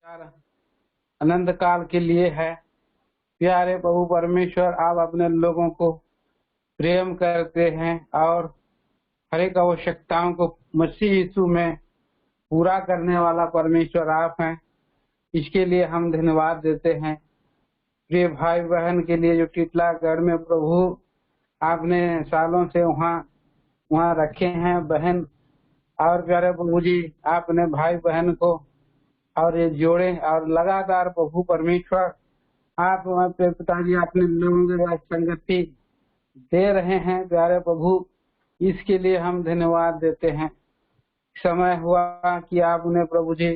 प्यार अनंत काल के लिए है। प्यारे प्रभु परमेश्वर, आप अपने लोगों को प्रेम करते हैं और हर एक आवश्यकताओं को मसीह यीशु में पूरा करने वाला परमेश्वर आप हैं। इसके लिए हम धन्यवाद देते हैं। प्रिय भाई बहन के लिए जो टीटलागढ़ में प्रभु आपने सालों से वहाँ रखे हैं बहन, और प्यारे प्रभु जी आपने भाई बहन को और ये जोड़े और लगातार प्रभु परमेश्वर आप पिताजी अपने लोगों के पास संगति दे रहे हैं। प्यारे प्रभु, इसके लिए हम धन्यवाद देते हैं। समय हुआ कि आपने प्रभु जी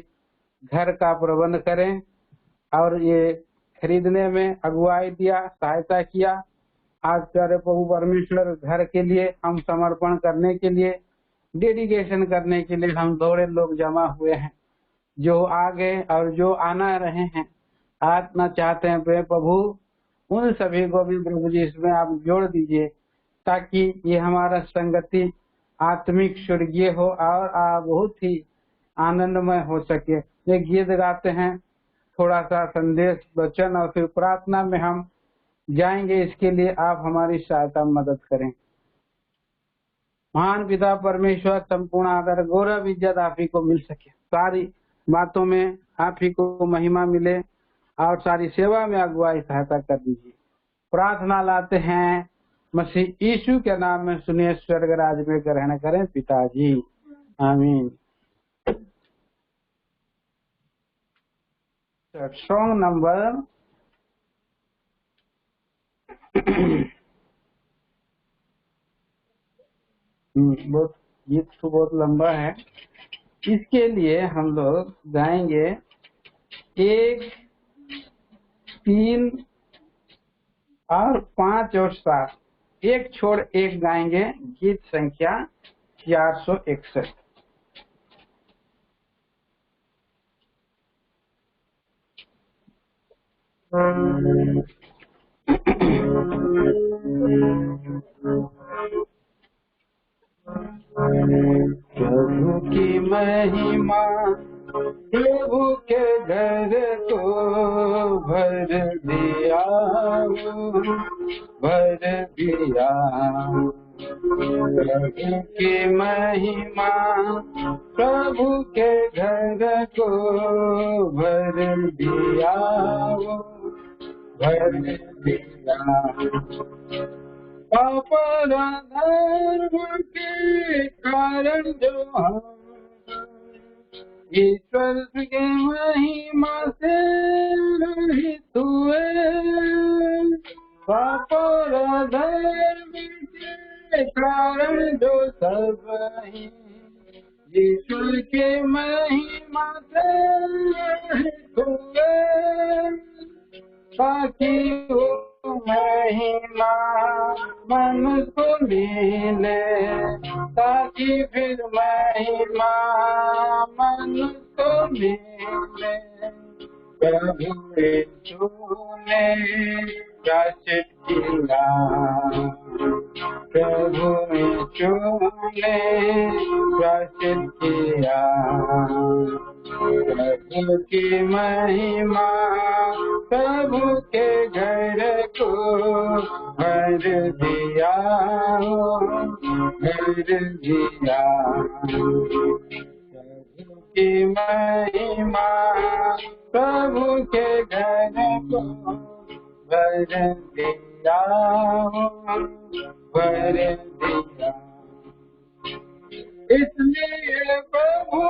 घर का प्रबंध करें और ये खरीदने में अगुवाई दिया, सहायता किया। आज प्यारे प्रभु परमेश्वर घर के लिए हम समर्पण करने के लिए, डेडिकेशन करने के लिए हम थोड़े लोग जमा हुए हैं, जो आगे और जो आना रहे हैं, आना चाहते हैं। प्रभु उन सभी को भी प्रभु जी इसमें आप जोड़ दीजिए, ताकि ये हमारा संगति आत्मिक स्वर्गीय हो और बहुत ही आनंदमय हो सके। ये गीत गाते हैं, थोड़ा सा संदेश वचन और फिर प्रार्थना में हम जाएंगे। इसके लिए आप हमारी सहायता मदद करें। महान पिता परमेश्वर, संपूर्ण आदर गौरव इज्जत आप ही को मिल सके। सारी बातों में आप ही को महिमा मिले और सारी सेवा में अगुवाई सहायता कर दीजिए। प्रार्थना लाते हैं मसीह यीशु के नाम में, सुनिए स्वर्ग राज में ग्रहण करें पिताजी, आमीन। सॉन्ग नंबर बहुत गीत तो बहुत लंबा है, इसके लिए हम लोग गाएंगे 1, 3 और 5 और 7, एक छोड़ एक गाएंगे। गीत संख्या 461। प्रभु की महिमा प्रभु के घर को भर दिया, भर दिया। प्रभु की महिमा प्रभु के घर को भर दिया, भर दिया। पापरा धर्म के कारण जो हम ईश्वर के महिमा से रहित हुए, पापरा धर्म के कारण जो सब ईश्वर के महिमा से रहित हुए, ताकि वो महिमा मन को मिले, ताकि फिर महिमा मन को मिले। प्रभु यीशु ने प्रायश्चित किया, प्रभु यीशु ने प्रायश्चित किया। प्रभु की महिमा प्रभु के घर को भर दिया, भर दिया। प्रभु की महिमा प्रभु के घर को भर दिया, भर दिया। इसलिए प्रभु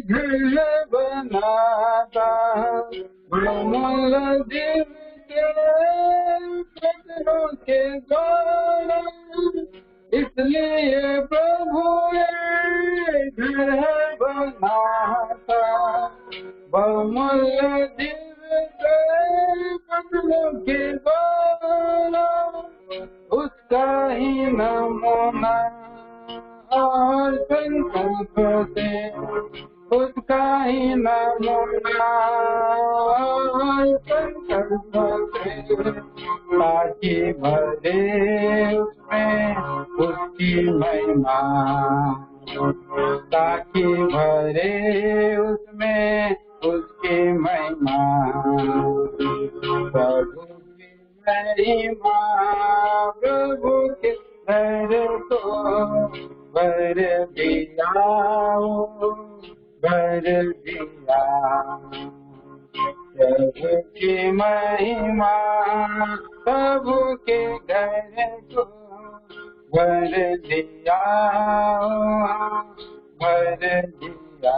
घर बनाता, भ्रमल दिल के पत्थरों के द्वारा। इसलिए प्रभु घर बनाता, भ्रमल दिल के पत्थरों के द्वारा। उसका ही नमूना और संकल्प से, उसका ही नमूना और संकल्प से, ताकि भरे उसमें उसकी महिमा, ताकि भरे उसमें महिमा प्रभु के घर को भर दिया, भर दिया। प्रभु की महिमा प्रभु के घर को भर दिया, भर दिया।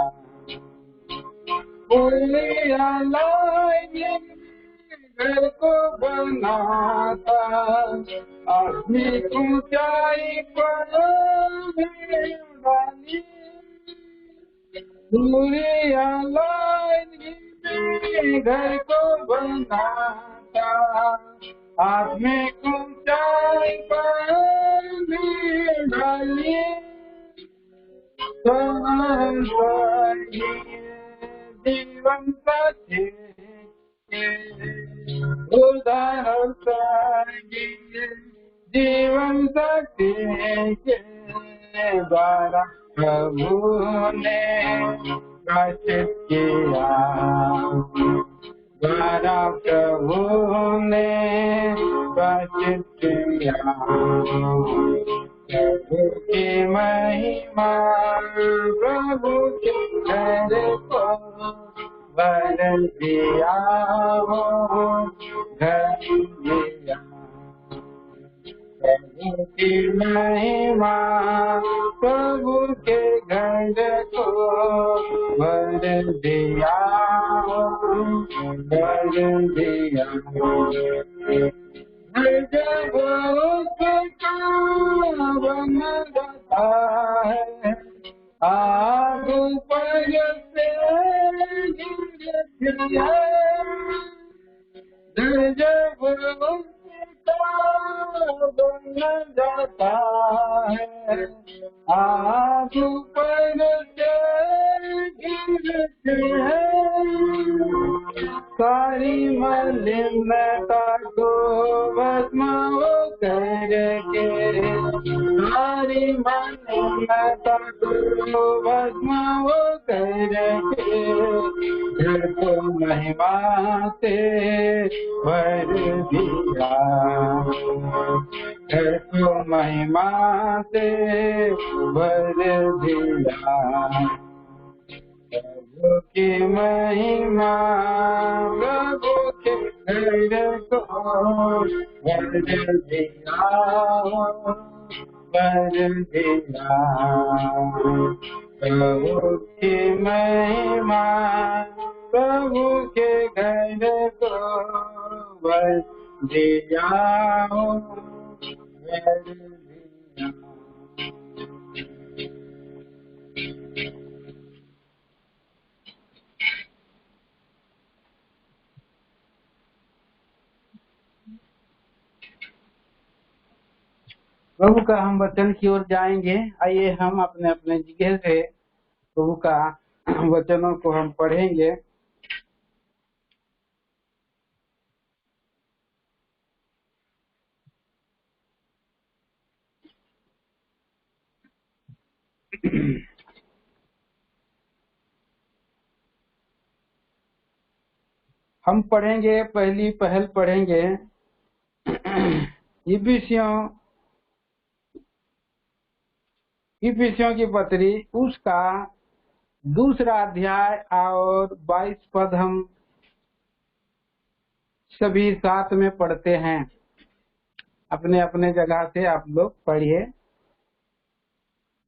पुलिया लाए घर को बनाता, अपनी ऊंचाई पर डाली। पुलिया लाए घर को बनाता, अपनी ऊंचाई पर डाली। जीवन साथी उदाहरण संगी, जीवन साथी के द्वारा प्रभु ने प्रकाशित किया, द्वारा प्रभु ने प्रकाशित किया। प्रभु की महिमा प्रभु के घर को भर दिया, घर दिया। प्रभु की महिमा प्रभु के घर को भर दिया, भर दिया। जब उसका बन जाता है, आग पर से गिरती है। जब उसका बन जाता है, आग पर से गिरती है। सारी मलिनता को भस्म करके, सारी मलिनता को भस्म करके, घर को महिमा से भर दिया, घर को महिमा से भर दिया। प्रभु की महिमा प्रभु के घर को भर दिया, भर दिया। प्रभु की महिमा प्रभु के घर को भर दिया, भर दिया। प्रभु का हम वचन की ओर जाएंगे। आइए हम अपने अपने जगह से प्रभु का वचनों को हम पढ़ेंगे। हम पढ़ेंगे, पहल पढ़ेंगे इफिसियों की पत्री उसका 2 अध्याय और 22 पद हम सभी साथ में पढ़ते हैं। अपने अपने जगह से आप लोग पढ़िए।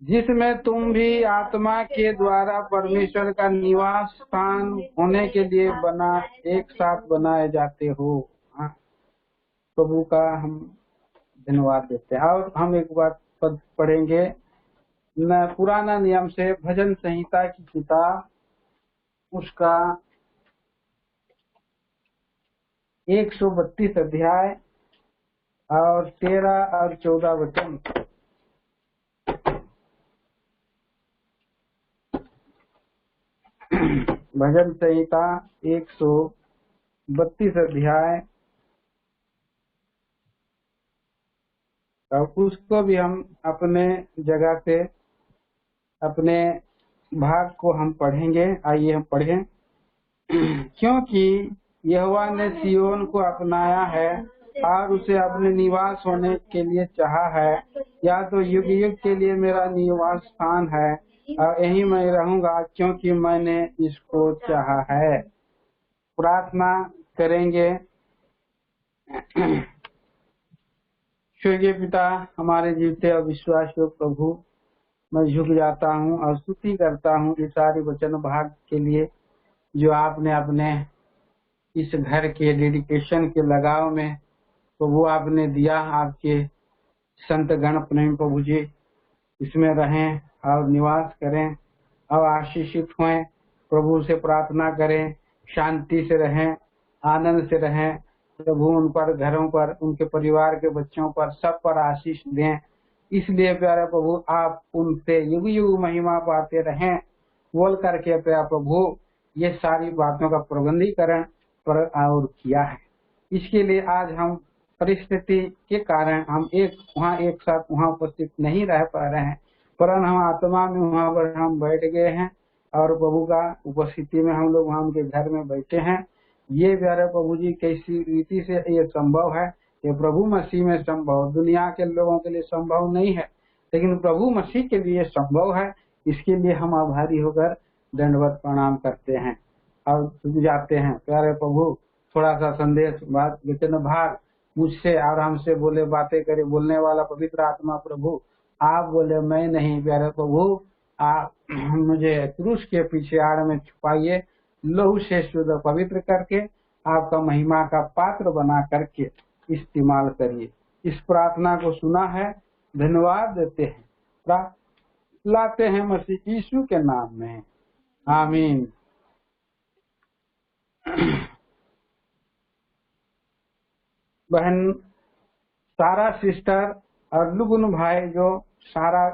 जिसमें तुम भी आत्मा के द्वारा परमेश्वर का निवास स्थान होने के लिए एक साथ बनाए जाते हो। प्रभु का हम धन्यवाद देते हैं। और हम एक बार पद पढ़ेंगे पुराना नियम से भजन संहिता की किताब उसका 132 अध्याय और 13 और 14 वचन। भजन संहिता 132 अध्याय और उसको भी हम अपने जगह से अपने भाग को हम पढ़ेंगे। आइए हम पढ़ें। क्योंकि यहोवा ने सियोन को अपनाया है, और उसे अपने निवास होने के लिए चाहा है, या तो युग युग के लिए मेरा निवास स्थान है और यहीं मैं रहूंगा क्योंकि मैंने इसको चाहा है। प्रार्थना करेंगे। स्वर्गीय पिता, हमारे जीवते और विश्वासियों प्रभु, मैं झुक जाता हूँ और स्तुति करता हूँ इस सारी वचन भाग के लिए जो आपने अपने इस घर के डेडिकेशन के लगाव में प्रभु आपने दिया। आपके संत गण प्रेम प्रभु जी इसमें रहें और निवास करें और आशीषित हों। प्रभु से प्रार्थना करें, शांति से रहें, आनंद से रहें। प्रभु उन पर, घरों पर, उनके परिवार के बच्चों पर, सब पर आशीष दें। इसलिए प्यारे प्रभु आप उनसे युग युग महिमा पाते रहें बोल करके प्यारे प्रभु ये सारी बातों का प्रबंधीकरण पर और किया है। इसके लिए आज हम परिस्थिति के कारण हम वहाँ एक साथ वहाँ उपस्थित नहीं रह पा रहे हैं, परंतु हम आत्मा में वहाँ पर हम बैठ गए हैं और प्रभु का उपस्थिति में हम लोग वहाँ उनके घर में बैठे हैं। ये प्यारे प्रभु जी कैसी रीति से ये संभव है? ये प्रभु मसीह में संभव, दुनिया के लोगों के लिए संभव नहीं है, लेकिन प्रभु मसीह के लिए संभव है। इसके लिए हम आभारी होकर दंडवत प्रणाम करते हैं और जाते हैं। प्यारे प्रभु, थोड़ा सा संदेश बात वचन भाग मुझसे और हमसे बोले, बातें करे बोलने वाला पवित्र आत्मा प्रभु आप बोले, मैं नहीं। प्यारे प्रभु आप मुझे क्रूस के पीछे आड़ में छुपाइए, लहू से शुद्ध पवित्र करके आपका महिमा का पात्र बना करके इस्तेमाल करिए। इस प्रार्थना को सुना है, धन्यवाद देते हैं, लाते हैं मसीह यीशु के नाम में, आमीन। बहन सारा सिस्टर और लुगुन भाई जो सारा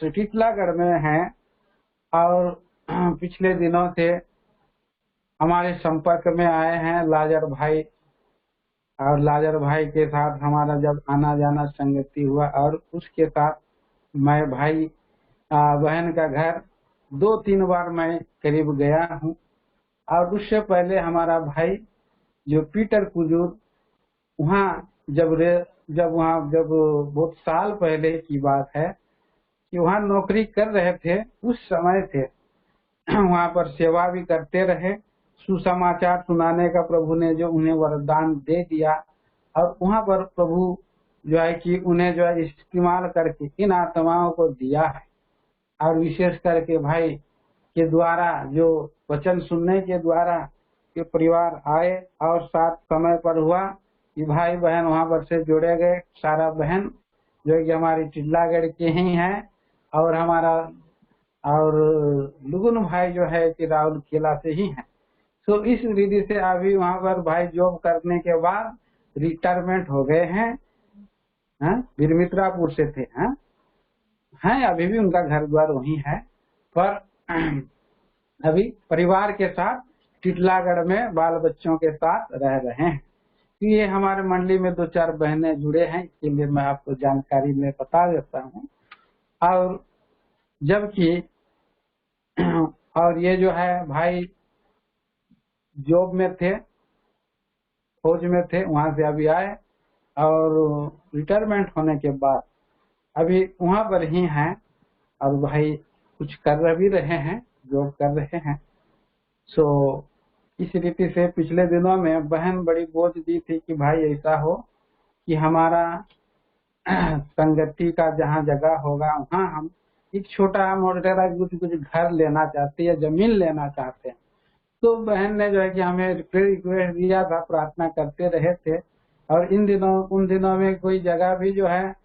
टिटलागढ़ में हैं और पिछले दिनों से हमारे संपर्क में आए हैं लाजर भाई, और लाजर भाई के साथ हमारा जब आना जाना संगति हुआ और उसके साथ मैं भाई बहन का घर 2-3 बार मैं करीब गया हूँ। और उससे पहले हमारा भाई जो पीटर कुजूर वहाँ जब बहुत साल पहले की बात है कि वहाँ नौकरी कर रहे थे, उस समय थे वहाँ पर सेवा भी करते रहे, सुसमाचार सुनाने का प्रभु ने जो उन्हें वरदान दे दिया और वहाँ पर प्रभु जो है कि उन्हें जो है इस्तेमाल करके इन आत्माओं को दिया है। और विशेष करके भाई के द्वारा जो वचन सुनने के द्वारा के परिवार आए और साथ समय पर हुआ कि भाई बहन वहाँ पर से जोड़े गए। सारा बहन जो कि हमारी टिटलागढ़ के ही हैं और हमारा और लुगुन भाई जो है कि राहुल केला से ही हैं। तो इस विधि से अभी वहाँ पर भाई जॉब करने के बाद रिटायरमेंट हो गए हैं, बीरमित्रापुर से थे, हैं अभी भी उनका घर द्वार वही है, पर अभी परिवार के साथ टिटलागढ़ में बाल बच्चों के साथ रह रहे हैं। ये हमारे मंडली में 2-4 बहनें जुड़े हैं, इसके लिए मैं आपको जानकारी में बता देता हूँ। और जबकि और ये जो है भाई जॉब में थे, फौज में थे, वहां से अभी आए और रिटायरमेंट होने के बाद अभी वहां पर ही हैं और भाई कुछ कर भी रहे हैं, जॉब कर रहे हैं। सो इस रीति से पिछले दिनों में बहन बड़ी बोझ दी थी कि भाई ऐसा हो कि हमारा संगति का जहाँ जगह होगा वहाँ हम एक छोटा मोटा कुछ घर लेना चाहते हैं, जमीन लेना चाहते हैं। तो बहन ने जो है कि हमें रिक्वेस्ट दिया था, प्रार्थना करते रहे थे। और उन दिनों में कोई जगह भी जो है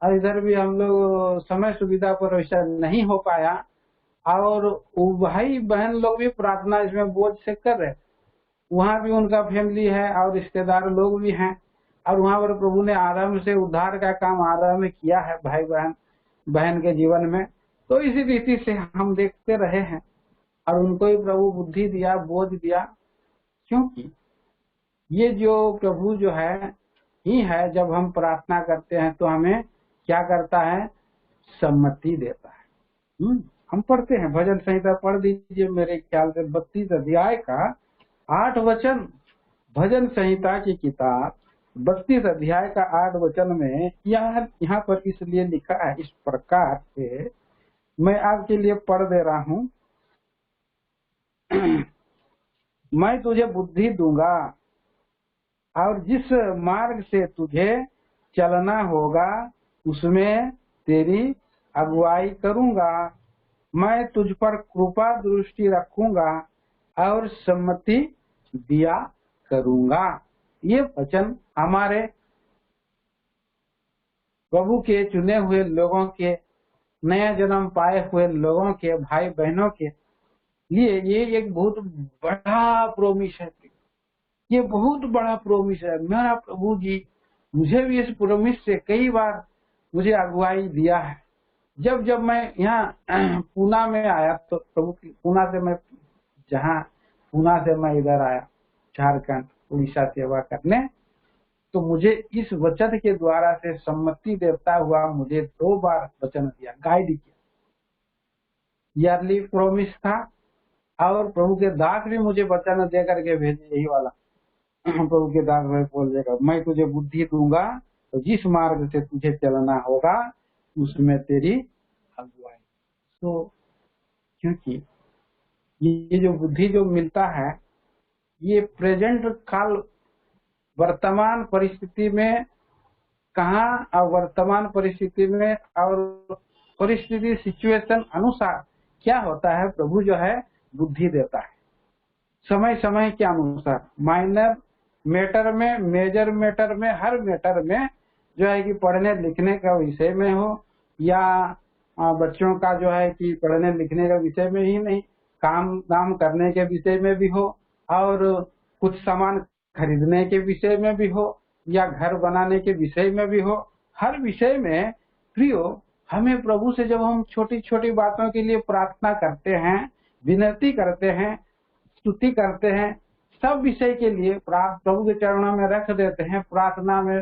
और इधर भी हम लोग समय सुविधा पर वैसा नहीं हो पाया और भाई बहन लोग भी प्रार्थना इसमें बोझ से कर रहे। वहाँ भी उनका फैमिली है और रिश्तेदार लोग भी हैं और वहाँ पर प्रभु ने आरंभ से उद्धार का काम आरंभ किया है भाई बहन के जीवन में। तो इसी रीति से हम देखते रहे हैं और उनको ही प्रभु बुद्धि दिया, बोझ दिया, क्योंकि ये जो प्रभु जो है ही है, जब हम प्रार्थना करते हैं तो हमें क्या करता है, सम्मति देता है। हम पढ़ते हैं भजन संहिता, पढ़ दीजिए मेरे ख्याल से 32 अध्याय का 8 वचन, भजन संहिता की किताब 32 अध्याय का 8 वचन में यहाँ पर इसलिए लिखा है इस प्रकार से, मैं आपके लिए पढ़ दे रहा हूँ। मैं तुझे बुद्धि दूंगा और जिस मार्ग से तुझे चलना होगा उसमें तेरी अगुवाई करूंगा। मैं तुझ पर कृपा दृष्टि रखूंगा और सम्मति दिया करूंगा। ये वचन हमारे प्रभु के चुने हुए लोगों के, नया जन्म पाए हुए लोगों के, भाई बहनों के लिए ये एक बहुत बड़ा प्रोमिस है। ये बहुत बड़ा प्रोमिस है। मेरा प्रभु जी मुझे भी इस प्रोमिस से कई बार मुझे अगुवाई दिया है। जब जब मैं यहाँ पूना में आया तो प्रभु की पूना से मैं इधर आया झारखंड उड़ीसा सेवा करने, तो मुझे इस वचन के द्वारा से सम्मति देता हुआ मुझे 2 बार वचन दिया, गाइड किया। ईयरली प्रोमिस था और प्रभु के दास भी मुझे वचन दे करके भेजे यही वाला। प्रभु के दास भाई बोल देगा, मैं तुझे बुद्धि दूंगा तो जिस मार्ग से तुझे चलना होगा उसमें तेरी अगुवाई। तो क्योंकि ये जो बुद्धि जो मिलता है ये प्रेजेंट काल वर्तमान परिस्थिति में कहाँ और वर्तमान परिस्थिति में और परिस्थिति सिचुएशन अनुसार क्या होता है, प्रभु जो है बुद्धि देता है समय समय के अनुसार। माइनर मैटर में, मेजर मैटर में, हर मैटर में जो है कि पढ़ने लिखने का विषय में हो या बच्चों का जो है कि पढ़ने लिखने का विषय में ही नहीं, काम दाम करने के विषय में भी हो और कुछ सामान खरीदने के विषय में भी हो या घर बनाने के विषय में भी हो, हर विषय में प्रियो हमें प्रभु से जब हम छोटी छोटी बातों के लिए प्रार्थना करते हैं, विनती करते हैं, स्तुति करते हैं, सब विषय के लिए प्रभु के चरणों में रख देते हैं, प्रार्थना में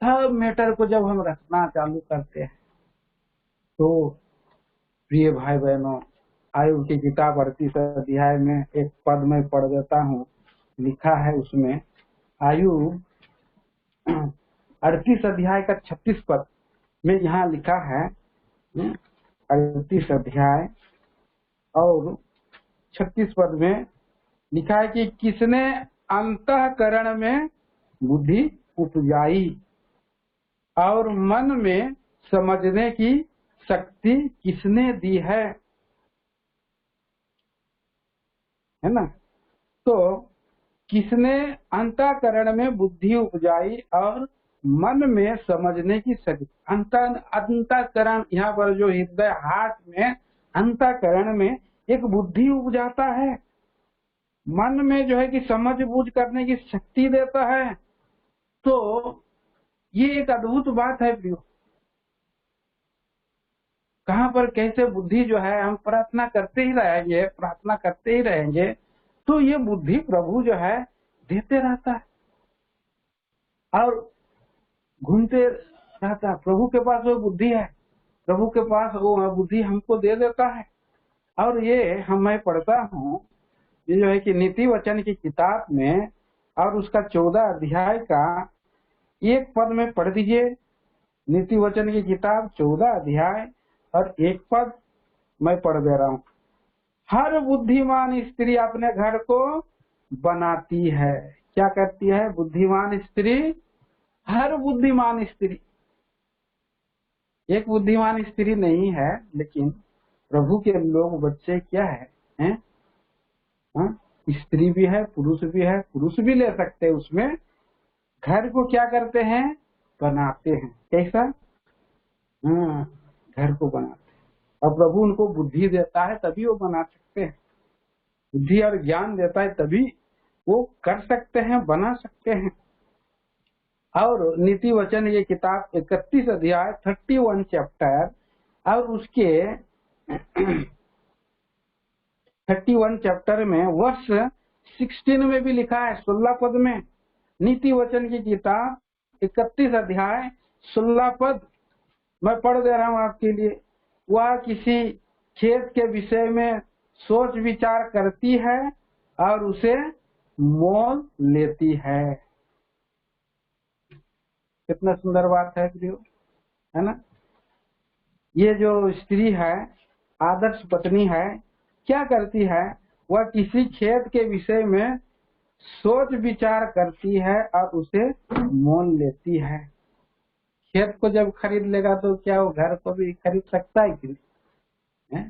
सब मैटर को जब हम रखना चालू करते हैं तो प्रिय भाई बहनों, आयु की किताब 38 अध्याय में एक पद में पढ़ देता हूँ। लिखा है उसमें, आयु 38 अध्याय का 36 पद में यहाँ लिखा है, 38 अध्याय और 36 पद में लिखा है कि किसने अंतःकरण में बुद्धि उपजाई और मन में समझने की शक्ति किसने दी है ना। तो किसने अंतःकरण में बुद्धि उपजाई और मन में समझने की शक्ति। अंतःकरण यहाँ पर जो हृदय हार्ट में अंतःकरण में एक बुद्धि उपजाता है, मन में जो है कि समझ बूझ करने की शक्ति देता है। तो ये एक अद्भुत बात है प्रियो। कहाँ पर कैसे बुद्धि जो है, हम प्रार्थना करते ही रहेंगे तो ये बुद्धि प्रभु जो है देते रहता है और घूमते रहता है। प्रभु के पास वो बुद्धि है, प्रभु के पास वो बुद्धि हमको दे देता है। और ये मैं पढ़ता हूँ, ये जो है कि नीति वचन की किताब में और उसका 14 अध्याय का 1 पद में पढ़ दीजिए। नीति वचन की किताब 14 अध्याय और 1 पद मैं पढ़ दे रहा हूँ। हर बुद्धिमान स्त्री अपने घर को बनाती है। क्या करती है बुद्धिमान स्त्री? हर बुद्धिमान स्त्री, एक बुद्धिमान स्त्री नहीं है, लेकिन प्रभु के लोग बच्चे क्या है? स्त्री भी है, पुरुष भी है, पुरुष भी ले सकते हैं उसमें। घर को क्या करते हैं? बनाते हैं। कैसा? घर को बनाते हैं। और प्रभु उनको बुद्धि देता है तभी वो बना सकते हैं, बुद्धि और ज्ञान देता है तभी वो कर सकते हैं, बना सकते हैं। और नीति वचन ये किताब 31 अध्याय 31 चैप्टर और उसके 31 चैप्टर में वर्ष 16 में भी लिखा है, 16 पद में। नीति वचन की किताब 31 अध्याय 16 पद मैं पढ़ दे रहा हूँ आपके लिए। वह किसी खेत के विषय में सोच विचार करती है और उसे मोल लेती है। कितना सुंदर बात है प्रियो, है ना। ये जो स्त्री है, आदर्श पत्नी है, क्या करती है, वह किसी खेत के विषय में सोच विचार करती है और उसे मोल लेती है। खेत को जब खरीद लेगा तो क्या वो घर को भी खरीद सकता है कि नहीं?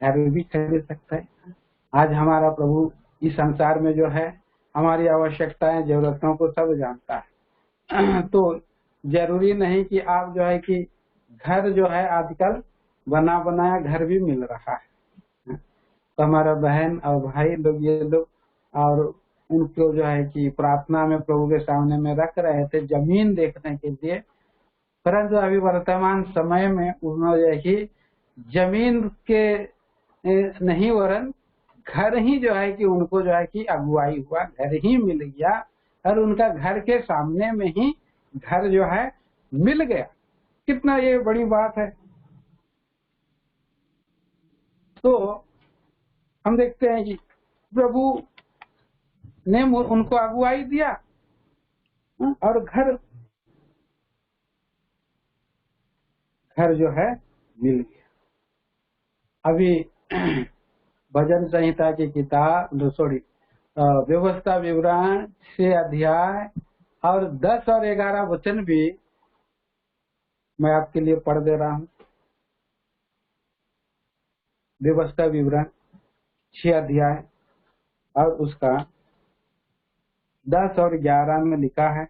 घर भी खरीद सकता है। आज हमारा प्रभु इस संसार में जो है हमारी आवश्यकताएं जरूरतों को सब जानता है। तो जरूरी नहीं कि आप जो है कि घर जो है आजकल बना बनाया घर भी मिल रहा है। तो हमारा बहन और भाई लोग ये लोग और उनको जो है कि प्रार्थना में प्रभु के सामने में रख रहे थे जमीन देखने के लिए, परंतु अभी वर्तमान समय में उन्होंने जो है कि जमीन के नहीं वरन घर ही जो है कि उनको जो है कि अगुवाई हुआ, घर ही मिल गया और उनका घर के सामने में ही घर जो है मिल गया। कितना ये बड़ी बात है। तो हम देखते हैं कि प्रभु ने उनको अगुवाई दिया और घर जो है मिल गया। अभी भजन संहिता की किताब व्यवस्था विवरण 6 अध्याय और 10 और 11 वचन भी मैं आपके लिए पढ़ दे रहा हूँ। व्यवस्था विवरण 6 अध्याय और उसका 10 और 11 में लिखा है।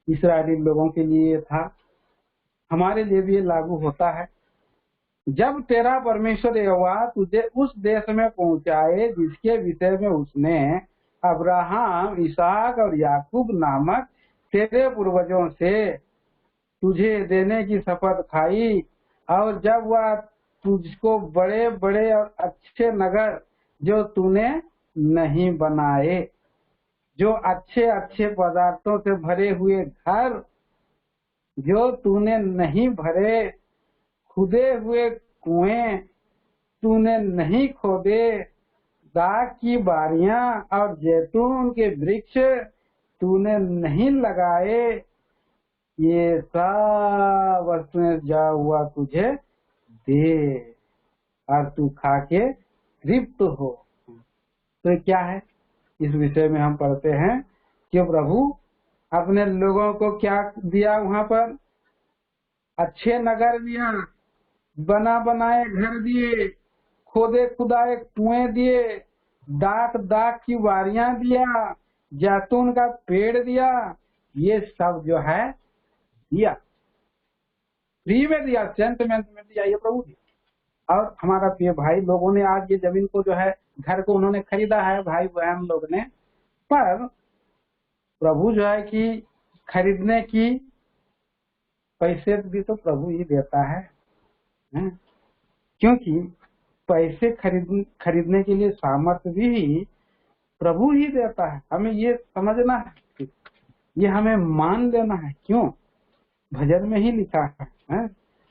इस्राएली लोगों के लिए था, हमारे लिए भी लागू होता है। जब तेरा परमेश्वर यहोवा तुझे उस देश में पहुंचाए जिसके विषय में उसने अब्राहम, इसहाक और याकूब नामक तेरे पूर्वजों से तुझे देने की शपथ खाई, और जब वह तुझको बड़े बड़े और अच्छे नगर जो तूने नहीं बनाए, जो अच्छे अच्छे पदार्थों से भरे हुए घर जो तूने नहीं भरे, खुदे हुए कुएं तूने नहीं खोदे, दाख की बारियां और जैतून के वृक्ष तूने नहीं लगाए, ये सब वस्तुएं जा हुआ तुझे दे और तू खा के तृप्त हो। तो क्या है, इस विषय में हम पढ़ते हैं कि प्रभु अपने लोगों को क्या दिया, वहां पर अच्छे नगर दिया, बना बनाए घर दिए, खोदे खुदाए कुएं दिए, दाख की वारियां दिया, जैतून का पेड़ दिया, ये सब जो है दिया, फ्री में दिया, सेंटमेंट में दिया, ये प्रभु दिया। और हमारा प्रिय भाई लोगों ने आज ये जमीन को जो है घर को उन्होंने खरीदा है, भाई बहन लोग ने, पर प्रभु जो है कि खरीदने की पैसे भी तो प्रभु ही देता है। क्योंकि पैसे खरीदने के लिए सामर्थ्य भी प्रभु ही देता है। हमें ये समझना है, ये हमें मान लेना है। क्यों? भजन में ही लिखा है,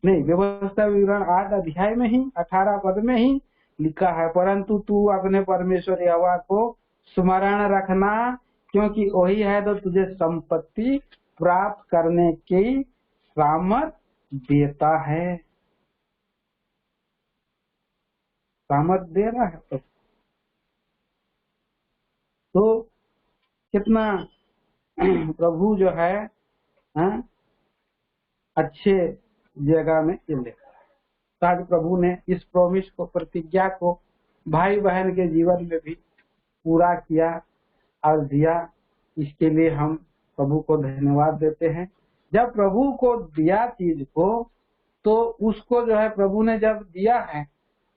नहीं, व्यवस्था विवरण 8 अध्याय में ही 18 पद में ही लिखा है, परंतु तू अपने परमेश्वर यहोवा को स्मरण रखना, क्योंकि वही है तो तुझे संपत्ति प्राप्त करने की सामर्थ देता है। सामर्थ दे रहा है तो कितना प्रभु जो है अच्छे जगह में ये लिखा है। तो आज प्रभु ने इस प्रॉमिस को, प्रतिज्ञा को भाई बहन के जीवन में भी पूरा किया और दिया। इसके लिए हम प्रभु को धन्यवाद देते हैं। जब प्रभु को दिया चीज को, तो उसको जो है प्रभु ने जब दिया है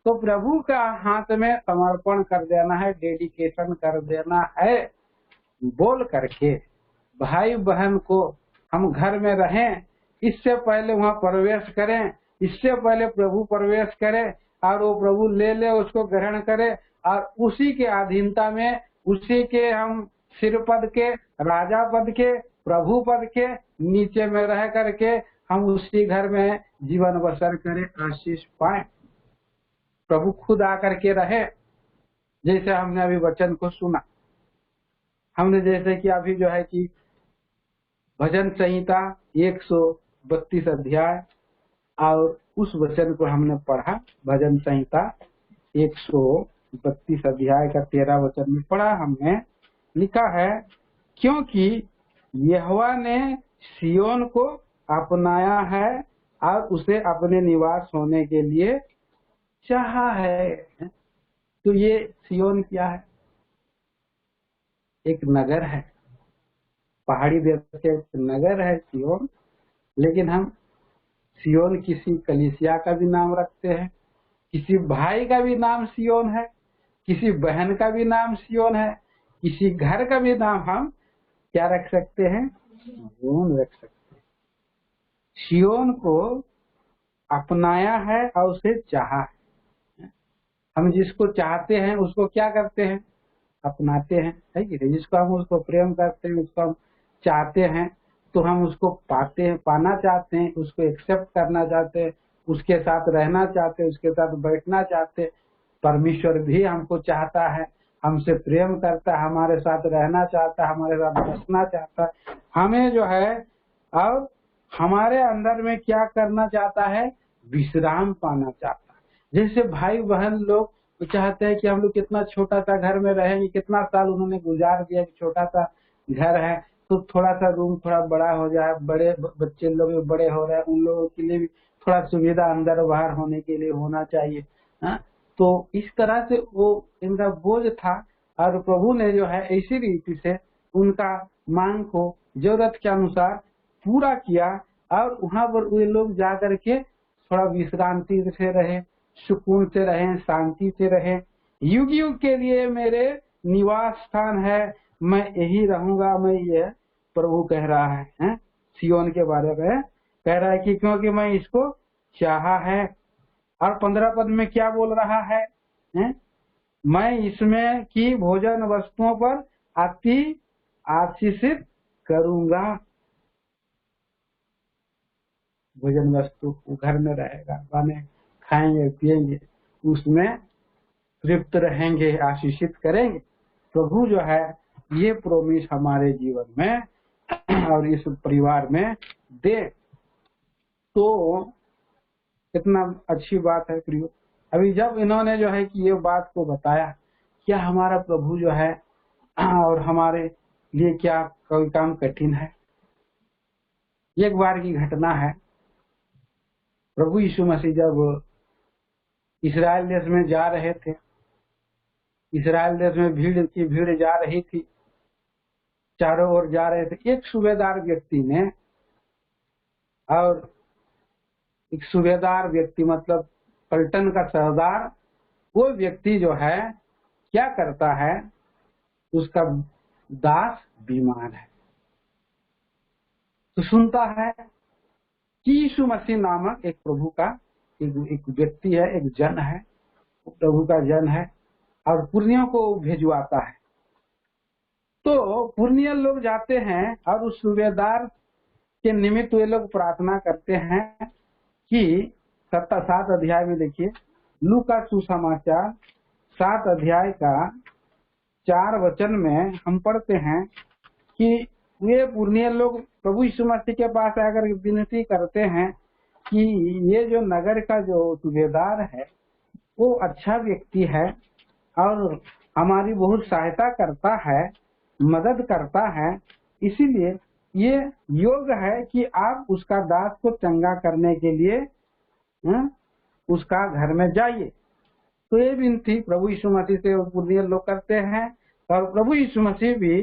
तो प्रभु का हाथ में समर्पण कर देना है, डेडिकेशन कर देना है, बोल करके भाई बहन को हम घर में रहें, इससे पहले वहाँ प्रवेश करें, इससे पहले प्रभु प्रवेश करे और वो प्रभु ले ले, उसको ग्रहण करे और उसी के अधीनता में, उसी के हम सिर पद के, राजा पद के, प्रभु पद के नीचे में रह करके हम उसी घर में जीवन बसर करें, आशीष पाए। प्रभु खुद आकर के रहे, जैसे हमने अभी वचन को सुना, हमने जैसे कि अभी जो है कि भजन संहिता 132 अध्याय, और उस वचन को हमने पढ़ा। भजन संहिता 132 अध्याय का 13 वचन में पढ़ा हमने। लिखा है, क्योंकि यहोवा ने सियोन को अपनाया है और उसे अपने निवास होने के लिए चाहा है। तो ये सियोन क्या है? एक नगर है, पहाड़ी देश के एक नगर है सियोन। लेकिन हम सियोन किसी कलीसिया का भी नाम रखते हैं, किसी भाई का भी नाम सियोन है, किसी बहन का भी नाम सियोन है, किसी घर का भी नाम हम क्या रख सकते हैं? सियोन रख सकते हैं। सियोन को अपनाया है और उसे चाहा है। हम जिसको चाहते हैं उसको क्या करते हैं? अपनाते हैं, है कि नहीं? जिसको हम उसको प्रेम करते हैं, उसको हम चाहते हैं, तो हम उसको पाते हैं, पाना चाहते हैं, उसको एक्सेप्ट करना चाहते हैं, उसके साथ रहना चाहते हैं, उसके साथ बैठना चाहते हैं। परमेश्वर भी हमको चाहता है, हमसे प्रेम करता है, हमारे साथ रहना चाहता है, हमारे साथ बसना चाहता है। हमें जो है और हमारे अंदर में क्या करना चाहता है? विश्राम पाना चाहता है। जैसे भाई बहन लोग चाहते हैं कि हम लोग कितना छोटा सा घर में रहेंगे, कितना साल उन्होंने गुजार दिया, छोटा सा घर है, तो थोड़ा सा रूम थोड़ा बड़ा हो जाए, बड़े बच्चे लोग भी बड़े हो रहे हैं, उन लोगों के लिए भी थोड़ा सुविधा अंदर बाहर होने के लिए होना चाहिए। हाँ, तो इस तरह से वो इनका बोझ था, और प्रभु ने जो है ऐसी रीति से उनका मांग को जरूरत के अनुसार पूरा किया, और वहाँ पर वे लोग जा करके थोड़ा विश्रांति से रहे, सुकून से रहें, शांति से रहें। युग युग के लिए मेरे निवास स्थान है, मैं यही रहूंगा। मैं ये प्रभु कह रहा है सियोन के बारे में कह रहा है कि क्योंकि मैं इसको चाहा है। और 15 पद में क्या बोल रहा है? मैं इसमें की भोजन वस्तुओं पर अति आशीषित करूंगा। भोजन वस्तु घर में रहेगा, बने खाएंगे पिएंगे, उसमें तृप्त रहेंगे, आशीषित करेंगे। प्रभु जो है ये प्रोमिस हमारे जीवन में और इस परिवार में दे, तो कितना अच्छी बात है प्रियो। अभी जब इन्होंने जो है कि ये बात को बताया, क्या हमारा प्रभु जो है और हमारे लिए क्या कोई काम कठिन है? एक बार की घटना है, प्रभु यीशु मसीह जब इस्राएल देश में जा रहे थे, इस्राएल देश में भीड़ की भीड़ जा रही थी, चारों ओर जा रहे थे। एक सूबेदार व्यक्ति ने, और एक सूबेदार व्यक्ति मतलब पलटन का सरदार, वो व्यक्ति जो है क्या करता है? उसका दास बीमार है, तो सुनता है कि यीशु मसीह नामक एक प्रभु का एक व्यक्ति है, एक जन है, प्रभु का जन है, और पुर्नियों को भेजवाता है। तो पुर्निय लोग जाते हैं और उस सूबेदार के निमित्त वे लोग प्रार्थना करते हैं कि 7 अध्याय में देखिए, लू का सुसमाचार 7 अध्याय का 4 वचन में हम पढ़ते हैं कि वे पुर्निय लोग प्रभु यीशु मसीह के पास आकर विनती करते हैं कि ये जो नगर का जो सूबेदार है वो अच्छा व्यक्ति है और हमारी बहुत सहायता करता है, मदद करता है, इसीलिए ये योग्य है कि आप उसका दास को चंगा करने के लिए उसका घर में जाइए। तो ये विनती प्रभु यीशु मसीह से पुर्निय लोग करते हैं, और प्रभु यीशु मसीह भी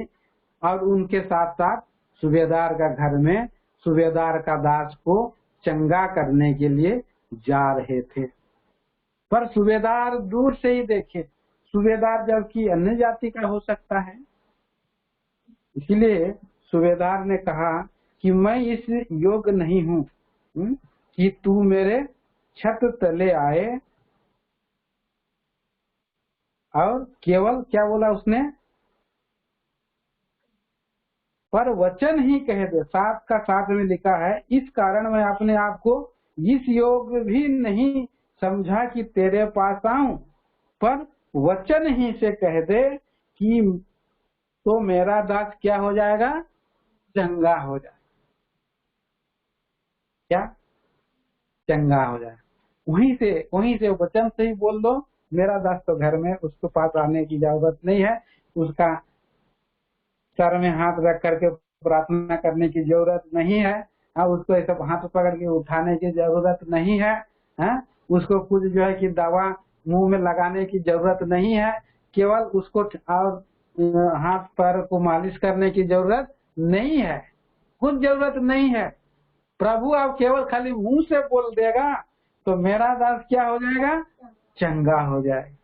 और उनके साथ साथ सूबेदार का घर में सूबेदार का दास को चंगा करने के लिए जा रहे थे। पर सूबेदार दूर से ही देखे, सूबेदार जबकि अन्य जाति का हो सकता है, इसलिए सूबेदार ने कहा कि मैं इस योग्य नहीं हूँ कि तू मेरे छत तले आए, और केवल क्या बोला उसने? पर वचन ही कह दे। 7 का 7 में लिखा है, इस कारण मैं अपने आप को इस योग्य भी नहीं समझा कि तेरे पास आऊं, पर वचन ही से कह दे कि तो मेरा दास क्या हो जाएगा? चंगा हो जाएगा। क्या चंगा हो जाए। वहीं से वचन से ही बोल दो, मेरा दास तो घर में, उसको पास आने की जरूरत नहीं है, उसका सर में हाथ रख करके प्रार्थना करने की जरूरत नहीं है, उसको ऐसा हाथ पकड़ के उठाने की जरूरत नहीं है, उसको कुछ जो है कि दवा मुंह में लगाने की जरूरत नहीं है, केवल उसको और हाथ पैर को मालिश करने की जरूरत नहीं है, कुछ जरूरत नहीं है। प्रभु आप केवल खाली मुंह से बोल देगा तो मेरा दास क्या हो जाएगा, चंगा हो जाएगा।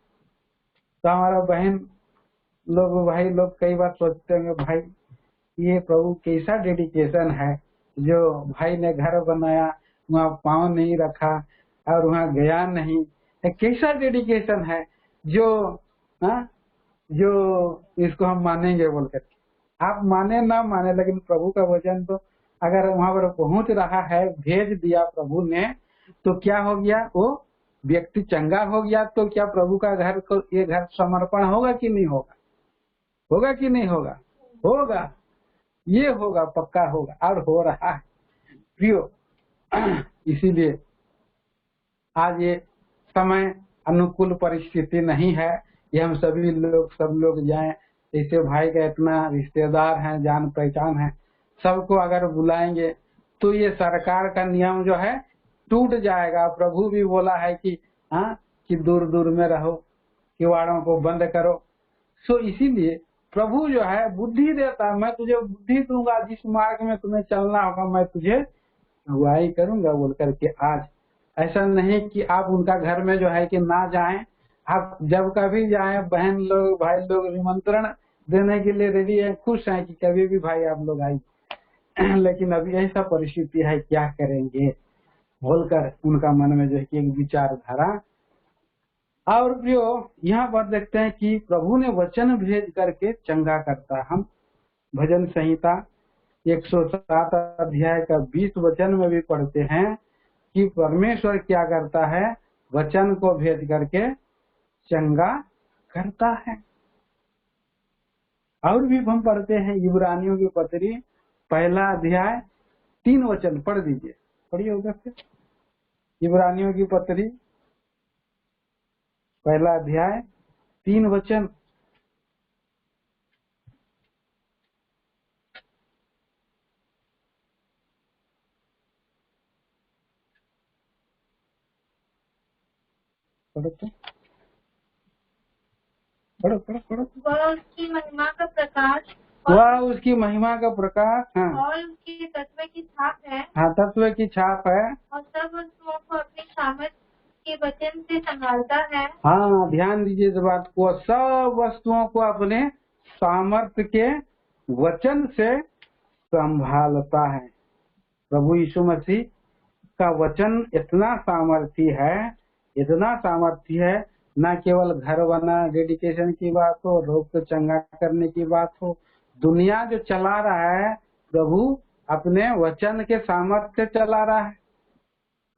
तो हमारा बहन लोग, भाई लोग कई बार सोचते होंगे, भाई ये प्रभु कैसा डेडिकेशन है, जो भाई ने घर बनाया वहाँ पाँव नहीं रखा और वहाँ गया नहीं, कैसा डेडिकेशन है जो जो इसको हम मानेंगे बोल करके। आप माने ना माने, लेकिन प्रभु का वचन तो अगर वहाँ पर पहुँच रहा है, भेज दिया प्रभु ने, तो क्या हो गया, वो व्यक्ति चंगा हो गया, तो क्या प्रभु का घर को ये घर समर्पण होगा कि नहीं होगा, होगा कि नहीं होगा, होगा, ये होगा, पक्का होगा और हो रहा है प्रियो। इसीलिए आज ये समय अनुकूल परिस्थिति नहीं है, ये हम सभी लोग सब लोग जाएं, ऐसे भाई का इतना रिश्तेदार हैं, जान पहचान है, सबको अगर बुलाएंगे तो ये सरकार का नियम जो है टूट जाएगा। प्रभु भी बोला है कि कि दूर दूर में रहो, किवाड़ों को बंद करो। सो इसीलिए प्रभु जो है बुद्धि देता है, मैं तुझे बुद्धि दूंगा, जिस मार्ग में तुम्हें चलना होगा मैं तुझे अगुवाई करूंगा बोल करके। आज ऐसा नहीं कि आप उनका घर में जो है कि ना जाएं, आप जब कभी जाएं, बहन लोग भाई लोग निमंत्रण देने के लिए रेडी है, खुश हैं कि कभी भी भाई आप लोग आइए। लेकिन अभी ऐसा परिस्थिति है, क्या करेंगे बोलकर उनका मन में जो है कि एक विचारधारा। और जो यहाँ पर देखते हैं कि प्रभु ने वचन भेज करके चंगा करता। हम भजन संहिता 107 अध्याय का 20 वचन में भी पढ़ते हैं कि परमेश्वर क्या करता है, वचन को भेज करके चंगा करता है। और भी हम पढ़ते हैं इब्रानियों की पत्री 1 अध्याय 3 वचन पढ़ दीजिए, पढ़िए उधर से। इब्रानियों की पत्री 1 अध्याय 3 वचन। पढ़ो तो, पढ़ो पढ़ो पढ़ो। वह उसकी महिमा का प्रकाश, वह उसकी महिमा का प्रकाश, और उसके तत्व की छाप है। हाँ, तत्व की छाप है। और सब वस्तुओं को अपनी सामर्थ के वचन से संभालता है। हाँ, ध्यान दीजिए इस बात को, सब वस्तुओं को अपने सामर्थ्य के वचन से संभालता है। प्रभु यीशु मसीह का वचन इतना सामर्थ्य है, इतना सामर्थ्य है, न केवल घर बना डेडिकेशन की बात हो, रोग को चंगा करने की बात हो, दुनिया जो चला रहा है प्रभु अपने वचन के सामर्थ्य से चला रहा है।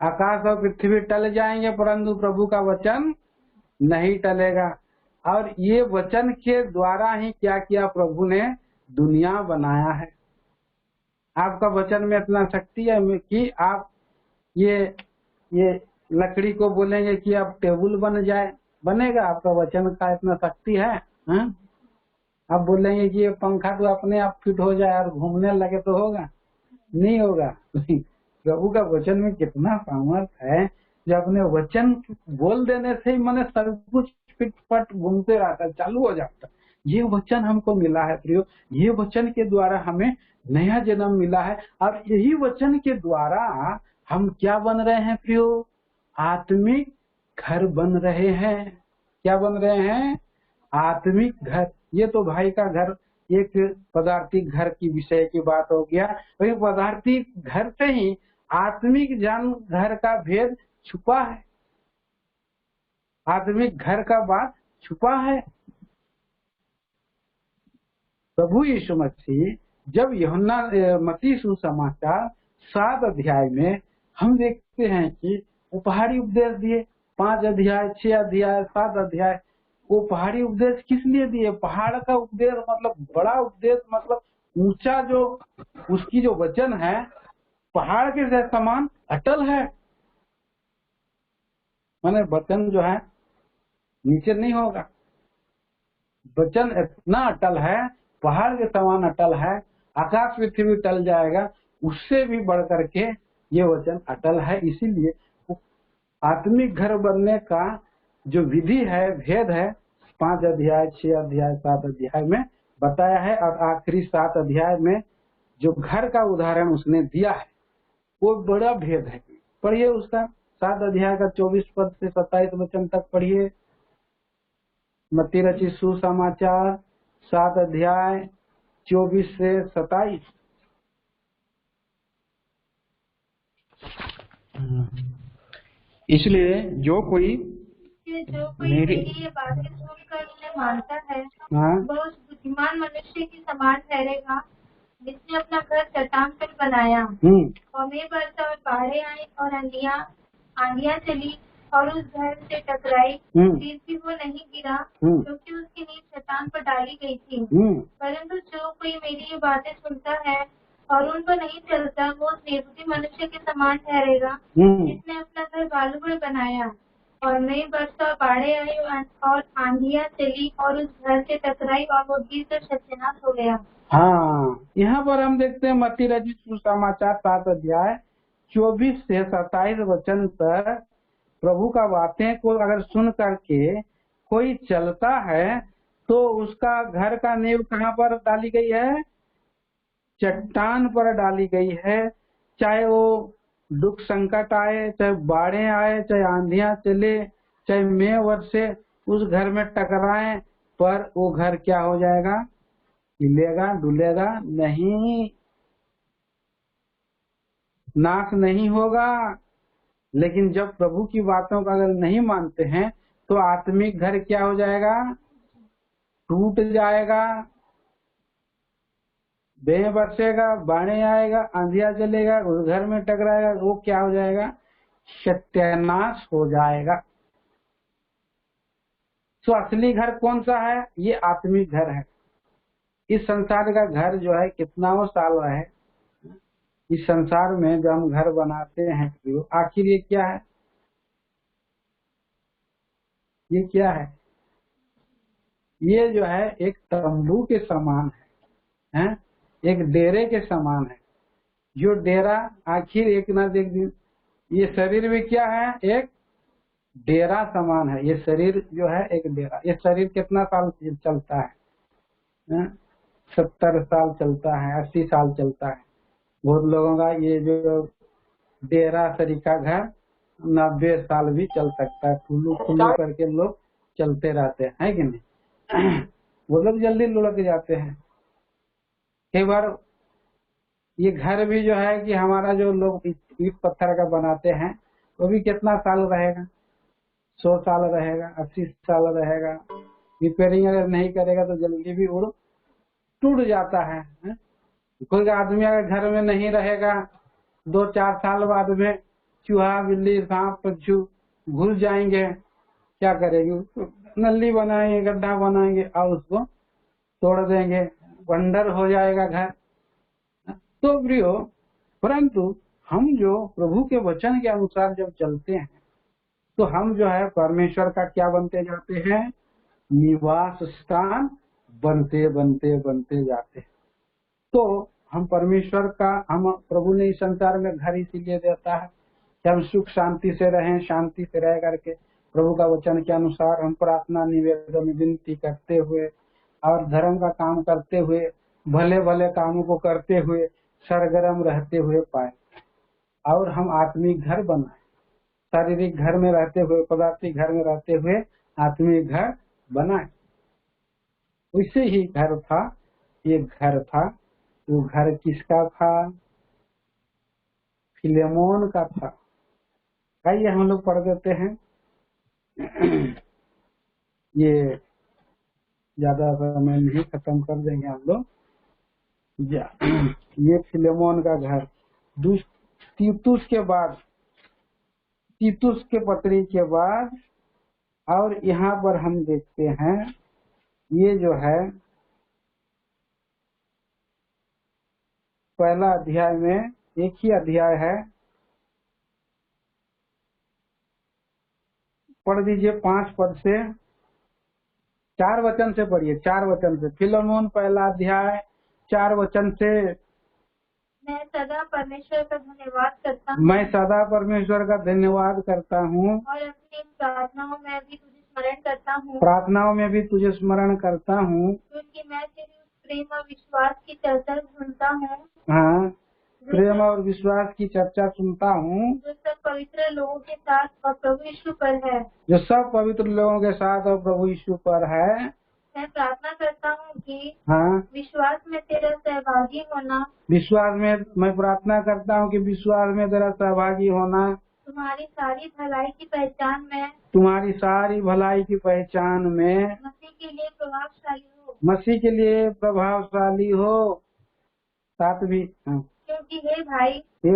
आकाश और पृथ्वी टल जाएंगे परंतु प्रभु का वचन नहीं टलेगा। और ये वचन के द्वारा ही क्या किया, प्रभु ने दुनिया बनाया है। आपका वचन में इतना शक्ति है कि आप ये लकड़ी को बोलेंगे कि अब टेबल बन जाए, बनेगा? आपका वचन का इतना शक्ति है, आप बोलेंगे कि ये पंखा तो अपने आप फिट हो जाए और घूमने लगे तो होगा? नहीं होगा। प्रभु का वचन में कितना सामर्थ है, जो अपने वचन बोल देने से ही मैंने सब कुछ फिटपट घूमते रहता है, चालू हो जाता है। ये वचन हमको मिला है प्रियो, ये वचन के द्वारा हमें नया जन्म मिला है। और यही वचन के द्वारा हम क्या बन रहे हैं प्रियो? आत्मिक घर बन रहे हैं। क्या बन रहे हैं? आत्मिक घर। ये तो भाई का घर एक पदार्थी घर की विषय की बात हो गया, वही पदार्थी घर से ही आत्मिक जन घर का भेद छुपा है, आत्मिक घर का बात छुपा है। प्रभु यीशु मसीह जब यूहन्ना मत्ती सुसमाचार 7 अध्याय में हम देखते हैं कि वो पहाड़ी उपदेश दिए, 5 अध्याय 6 अध्याय 7 अध्याय। वो पहाड़ी उपदेश किस लिए दिए? पहाड़ का उपदेश मतलब बड़ा उपदेश, मतलब ऊंचा जो उसकी जो वचन है पहाड़ के जैसे समान अटल है। माने वचन जो है नीचे नहीं होगा, वचन इतना अटल है, पहाड़ के समान अटल है, आकाश पृथ्वी टल जाएगा, उससे भी बढ़ करके ये वचन अटल है। इसीलिए आत्मिक घर बनने का जो विधि है, भेद है, 5 अध्याय 6 अध्याय 7 अध्याय में बताया है, और आखिरी 7 अध्याय में जो घर का उदाहरण उसने दिया है वो बड़ा भेद है। पढ़िए उसका 7 अध्याय का 24 पद से 27 वचन तक पढ़िए। मत्ती रचित सुसमाचार 7 अध्याय 24 से 27। इसलिए जो कोई मेरी ये बातें सुनकर उन्हें मानता है, वह उस बुद्धिमान मनुष्य की समान ठहरेगा जिसने अपना घर चट्टान पर बनाया। और मेघ बरसा और बाढ़ें आई और आंधियां चली और उस घर से टकराई, फिर भी वो नहीं गिरा क्योंकि उसकी नींव चट्टान पर डाली गई थी। परंतु जो कोई मेरी ये बातें सुनता है और उन पर नहीं चलता, वो उस निर्बुद्धि मनुष्य के समान ठहरेगा जिसने अपना घर बालू पर बनाया। और मेघ बरसा, बाढ़ें आई और आंधियां चली और उस घर से टकराई और वो गिर कर सत्यानाश हो गया। हाँ, यहाँ पर हम देखते हैं मत्ती रचित सुसमाचार 7 अध्याय 24 से 27 वचन पर प्रभु का बातें को अगर सुन करके कोई चलता है तो उसका घर का नींव कहाँ पर डाली गई है? चट्टान पर डाली गई है। चाहे वो दुख संकट आए, चाहे बाढ़ें आए, चाहे आंधियां चले, चाहे मेघ वर्षे, उस घर में टकराए, पर वो घर क्या हो जाएगा? हिलेगा डुलेगा नहीं, नाश नहीं होगा। लेकिन जब प्रभु की बातों का अगर नहीं मानते हैं तो आत्मिक घर क्या हो जाएगा? टूट जाएगा, मेघ बरसेगा, बाढ़ें आएगा, आंधिया चलेगा, उस घर में टकराएगा, वो क्या हो जाएगा? सत्यानाश हो जाएगा। तो असली घर कौन सा है? ये आत्मिक घर है। इस संसार का घर जो है कितना वो साल रहे, इस संसार में जब हम घर बनाते हैं तो आखिर ये क्या है? ये क्या है? ये जो है एक तंबू के समान है, एक डेरे के समान है। जो डेरा आखिर एक ना एक दिन, ये शरीर भी क्या है? एक डेरा समान है। ये शरीर जो है एक डेरा। ये शरीर कितना साल चलता है? 70 साल चलता है, 80 साल चलता है। बहुत लोगों का ये जो डेरा तरीका घर 90 साल भी चल सकता है। फूलू फूलू करके लोग चलते रहते हैं, है कि नहीं? वो लोग जल्दी लुढ़क जाते हैं। कई बार ये घर भी जो है कि हमारा जो लोग ईट पत्थर का बनाते हैं वो भी कितना साल रहेगा? 100 साल रहेगा, 80 साल रहेगा। रिपेयरिंग अगर नहीं करेगा तो जल्दी भी उड़ टूट जाता है। कोई आदमी अगर घर में नहीं रहेगा 2-4 साल बाद में चूहा बिल्ली सांप पक्षु घुस जाएंगे, क्या करेंगे? नली बनाएंगे, गड्ढा बनाएंगे और उसको तोड़ देंगे, बंडर हो जाएगा घर। तो प्रियो, परंतु हम जो प्रभु के वचन के अनुसार जब चलते हैं तो हम जो है परमेश्वर का क्या बनते जाते हैं? निवास स्थान बनते बनते बनते जाते हैं। तो हम परमेश्वर का, हम प्रभु ने इस संसार में घर इसीलिए देता है कि हम सुख शांति से रहें, शांति से रह करके प्रभु का वचन के अनुसार हम प्रार्थना निवेदन विनती करते हुए और धर्म का काम करते हुए, भले भले कामों को करते हुए, सरगर्म रहते हुए पाए, और हम आत्मिक घर बनाए। शारीरिक घर में रहते हुए, पदार्थिक घर में रहते हुए आत्मिक घर बनाए। वैसे ही घर था, एक घर था। वो घर किसका था? फिलेमोन का था। आइए हम लोग पढ़ देते हैं। ये ज्यादा समय नहीं, खत्म कर देंगे हम लोग। ये फिलेमोन का घर तीतुस के बाद, तीतुस के पत्री के बाद, और यहाँ पर हम देखते हैं ये जो है पहला अध्याय में एक ही अध्याय है, पढ़ दीजिए 5 पद से, 4 वचन से पढ़िए, 4 वचन से। फिलोमोन पहला अध्याय 4 वचन से। मैं सदा परमेश्वर का धन्यवाद करता हूँ। मैं सदा परमेश्वर का धन्यवाद करता हूँ और अपनी प्रार्थनाओं में भी तुझे स्मरण करता हूँ। प्रार्थनाओं में भी तुझे स्मरण करता हूँ, क्योंकि मैं तेरे उस प्रेम और विश्वास की चर्चा सुनता हूँ। हाँ, प्रेम और विश्वास की चर्चा सुनता हूँ जो सब पवित्र लोगों के साथ और प्रभु यीशु पर है। जो सब पवित्र लोगों के साथ और प्रभु यीशु पर है। मैं प्रार्थना करता हूँ कि हाँ, विश्वास में तेरा सहभागी होना, विश्वास में मैं प्रार्थना करता हूँ कि विश्वास में तेरा सहभागी होना, तुम्हारी सारी भलाई की पहचान में, तुम्हारी सारी भलाई की पहचान में मसीह के लिए प्रभावशाली हो। मसीह के लिए प्रभावशाली हो। 7वीं, हाँ। क्योंकि हे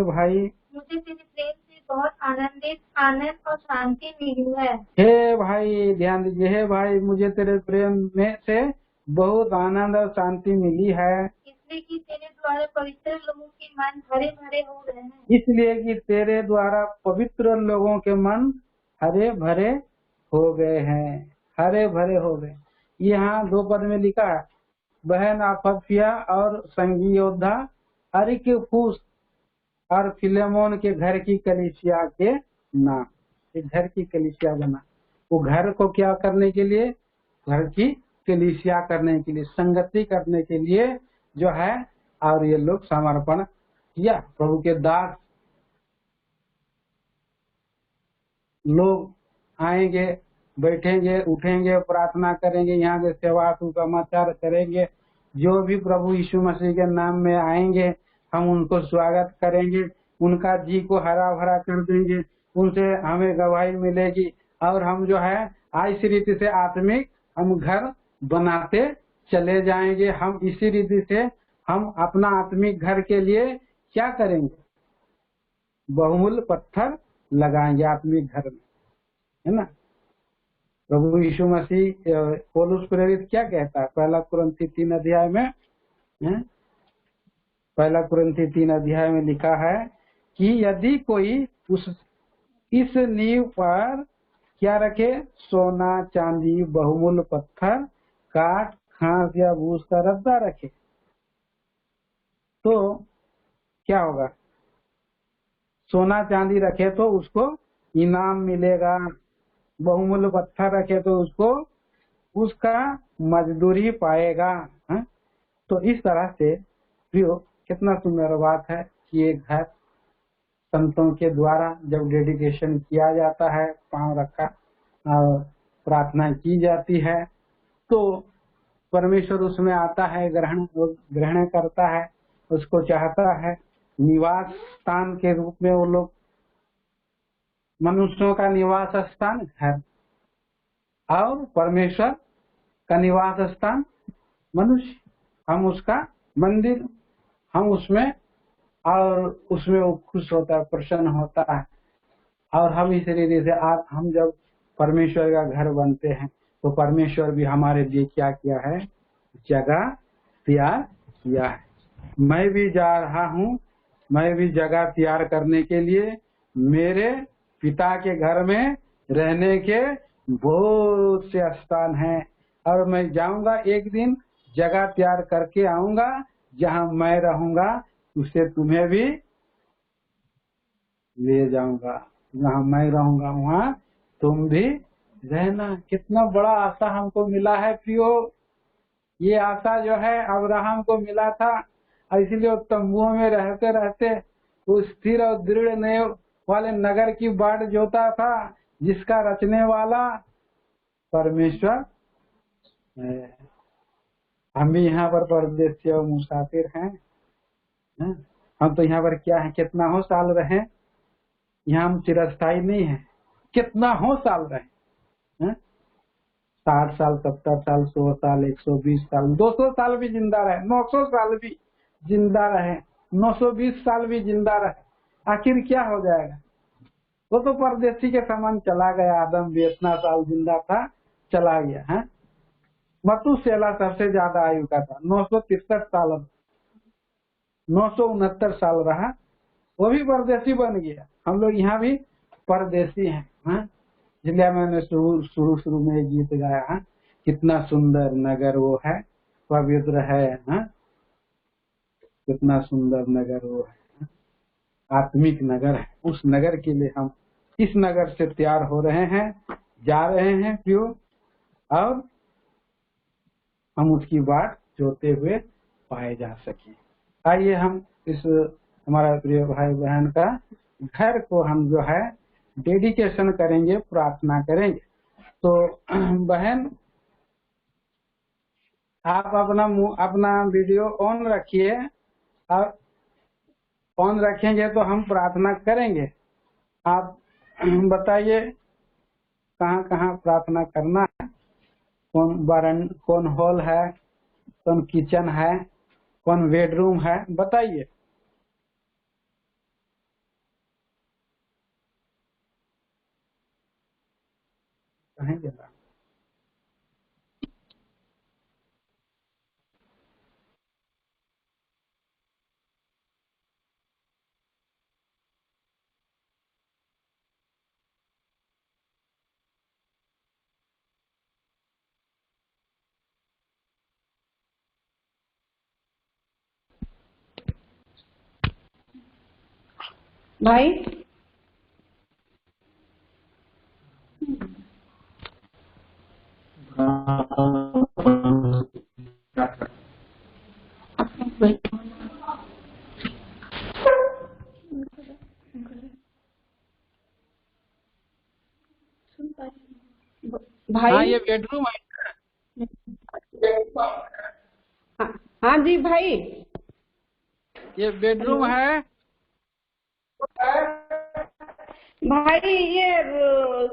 भाई, मुझे तेरे प्रेम से बहुत आनंद और शांति मिली है। हे भाई, ध्यान दीजिए, हे भाई मुझे तेरे प्रेम में से बहुत आनंद और शांति मिली है। इसलिए कि तेरे द्वारा पवित्र लोगों के मन हरे भरे हो गए हैं। इसलिए कि तेरे द्वारा पवित्र लोगों के मन हरे भरे हो गए हैं, हरे भरे हो गए। यहाँ 2 पद में लिखा है, बहन अफफिया और संगी योद्धा अरिकुस और फिलेमोन के घर की कलीसिया के नाम। एक घर की कलीसिया बना, वो घर को क्या करने के लिए, घर की कलीसिया करने के लिए, संगति करने के लिए जो है। और ये लोग समर्पण किया, प्रभु के दास लोग आएंगे, बैठेंगे, उठेंगे, प्रार्थना करेंगे, यहाँ के सेवा सुसमाचार करेंगे। जो भी प्रभु यीशु मसीह के नाम में आएंगे हम उनको स्वागत करेंगे, उनका जी को हरा भरा कर देंगे, उनसे हमें गवाही मिलेगी। और हम जो है इसी रीति से आत्मिक हम घर बनाते चले जाएंगे। हम इसी रीति से हम अपना आत्मिक घर के लिए क्या करेंगे, बहुमूल्य पत्थर लगाएंगे आत्मिक घर में, है ना। प्रभु यीशु मसीह पौलुस प्रेरित क्या कहता है, 1 कुरिन्थी 3 अध्याय में, 1 कुरिन्थी 3 अध्याय में लिखा है कि यदि कोई इस नींव पर क्या रखे, सोना चांदी बहुमूल्य पत्थर काठ घास या भूस का रद्दा रखे, तो क्या होगा, सोना चांदी रखे तो उसको इनाम मिलेगा, बहुमूल्य पत्थर रखे तो उसको उसका मजदूरी पाएगा। है? तो इस तरह से कितना सुंदर बात है कि एक घर संतों के द्वारा जब डेडिकेशन किया जाता है, पांव रखा और प्रार्थना की जाती है, तो परमेश्वर उसमें आता है, ग्रहण करता है, उसको चाहता है निवास स्थान के रूप में। वो लोग मनुष्यों का निवास स्थान घर और परमेश्वर का निवास स्थान मनुष्य, हम उसका मंदिर, हम उसमें, और उसमें वो खुश होता है, प्रसन्न होता है। और हम इस रीति से हम जब परमेश्वर का घर बनते हैं तो परमेश्वर भी हमारे लिए क्या किया है, जगह तैयार किया है। मैं भी जा रहा हूँ, मैं भी जगह तैयार करने के लिए, मेरे पिता के घर में रहने के बहुत से स्थान हैं, और मैं जाऊंगा एक दिन, जगह तैयार करके आऊंगा, जहाँ मैं रहूंगा उसे तुम्हें भी ले जाऊंगा, जहाँ मैं रहूंगा वहाँ तुम भी रहना। कितना बड़ा आशा हमको मिला है प्रियो। ये आशा जो है अब्राहम को मिला था, इसलिए वो तंबुओं में रहते रहते उस स्थिर और दृढ़ वाले नगर की बाट जोता था, जिसका रचने वाला परमेश्वर है। हम भी यहाँ पर परदेसी और मुसाफिर हैं। हम तो यहाँ पर क्या है, कितना हो साल रहे, यहाँ हम चिरस्थायी नहीं है। कितना हो साल रहे, 60 साल 70 साल 100 साल 120 साल 200 साल भी जिंदा रहे, 900 साल भी जिंदा रहे, 920 साल भी जिंदा रहे, आखिर क्या हो जाएगा। वो तो परदेसी के समान चला गया। आदम भी इतना साल जिंदा था, चला गया है। मतुशेला सबसे ज्यादा आयु का था, 963 साल, 969 साल रहा, वो भी परदेसी बन गया। हम लोग यहाँ भी परदेसी हैं। हाँ, इसलिए मैंने शुरू में एक गीत गाया। हाँ, कितना सुंदर नगर वो है, पवित्र है। हाँ, कितना सुंदर नगर वो है, आत्मिक नगर है। उस नगर के लिए हम इस नगर से तैयार हो रहे हैं, जा रहे हैं क्यों, और हम उसकी बात जोते हुए पाए जा सके। आइए हम इस हमारा प्रिय भाई बहन का घर को हम जो है डेडिकेशन करेंगे, प्रार्थना करेंगे। तो बहन, आप अपना वीडियो ऑन रखिए, और ऑन रखेंगे तो हम प्रार्थना करेंगे। आप बताइए कहाँ कहाँ प्रार्थना करना है, कौन हॉल है, कौन किचन है, कौन बेडरूम है, बताइए। कहीं जरा भाई भाई, हाँ, ये बेडरूम है। हाँ जी भाई, ये बेडरूम है भाई। ये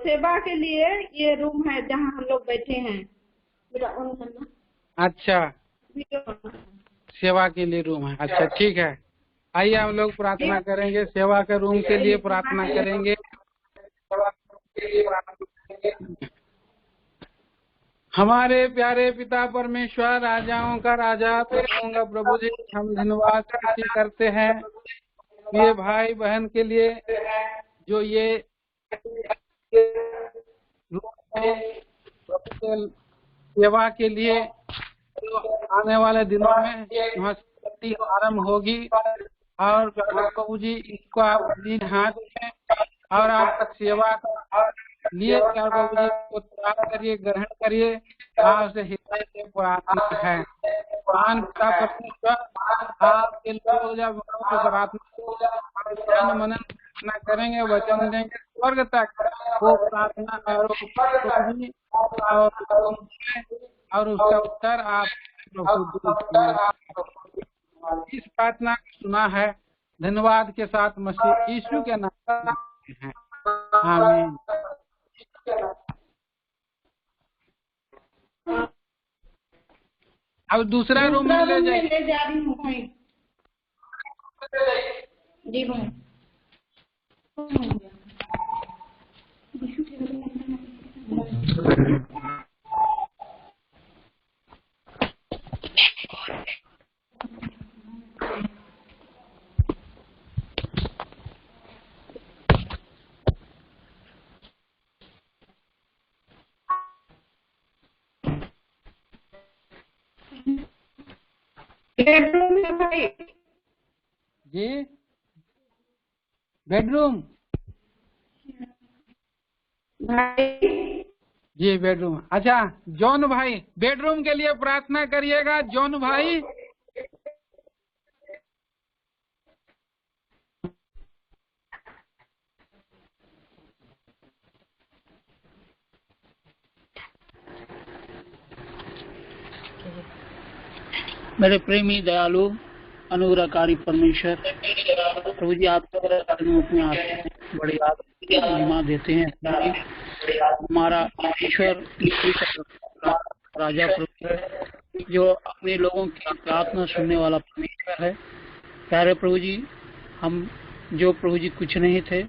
सेवा के लिए ये रूम है जहाँ हम लोग बैठे हैं। अच्छा, सेवा के लिए रूम है। अच्छा, ठीक है। आइए हम लोग प्रार्थना करेंगे, सेवा के रूम के लिए प्रार्थना करेंगे। हमारे प्यारे पिता परमेश्वर, राजाओं का राजा, प्रभुओं का प्रभु जी, हम धन्यवाद करते हैं ये भाई बहन के लिए, जो ये सेवा के लिए जो आने वाले दिनों में यहाँ से आरम्भ होगी। और प्रभु जी, इसको आप दीन हाथ में और आपका सेवा लिए प्रभु जी को प्राप्त करिए, ग्रहण करिए। आपसे हृदय से प्रार्थना है। महान पिता परमेश्वर, आपके लोग जब प्रार्थना मनन प्रार्थना करेंगे, वचन देंगे स्वर्ग तक, वो प्रार्थना और उसका उत्तर आप इस प्रार्थना को सुना है। धन्यवाद के साथ मसीह यीशु के नाम है, आमीन। अब दूसरा रूम में ले जा रही हूँ भाई। जी भाई। बेडरूम है भाई जी, बेडरूम भाई जी, बेडरूम। अच्छा, जॉन भाई, बेडरूम के लिए प्रार्थना करिएगा। जॉन भाई, मेरे प्रेमी दयालु अनुग्रहकारी परमेश्वर, प्रभु जी, आप अपने हाथ बड़ी महिमा देते हैं। हमारा ईश्वर राजा प्रभु, जो अपने लोगों की प्रार्थना सुनने वाला परमेश्वर है। प्यारे प्रभु जी, हम जो प्रभु जी कुछ नहीं थे,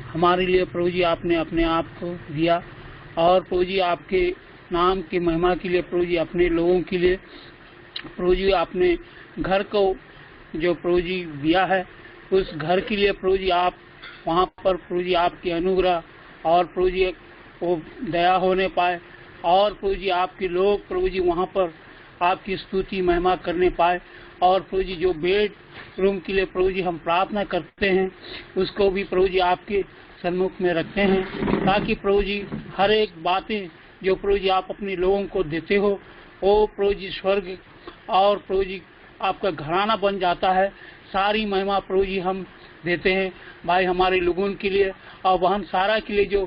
हमारे लिए प्रभु जी आपने अपने आप को दिया। और प्रभु जी, आपके नाम की महिमा के लिए प्रभु जी, अपने लोगों के लिए प्रभु जी, आपने घर को जो प्रभु जी दिया है, उस घर के लिए प्रभु जी आप वहाँ पर प्रभु जी आपकी अनुग्रह और प्रभु जी वो दया होने पाए, और प्रभु जी आपके लोग प्रभु जी वहाँ पर आपकी स्तुति महिमा करने पाए। और प्रभु जी जो बेड रूम के लिए प्रभु जी हम प्रार्थना करते हैं उसको भी प्रभु जी आपके सन्मुख में रखते हैं, ताकि प्रभु जी हर एक बातें जो प्रभु जी आप अपने लोगों को देते हो वो प्रभु जी स्वर्ग और प्रभु जी आपका घराना बन जाता है। सारी महिमा प्रभु जी हम देते हैं भाई हमारे लोगों के लिए, और वहन सारा के लिए जो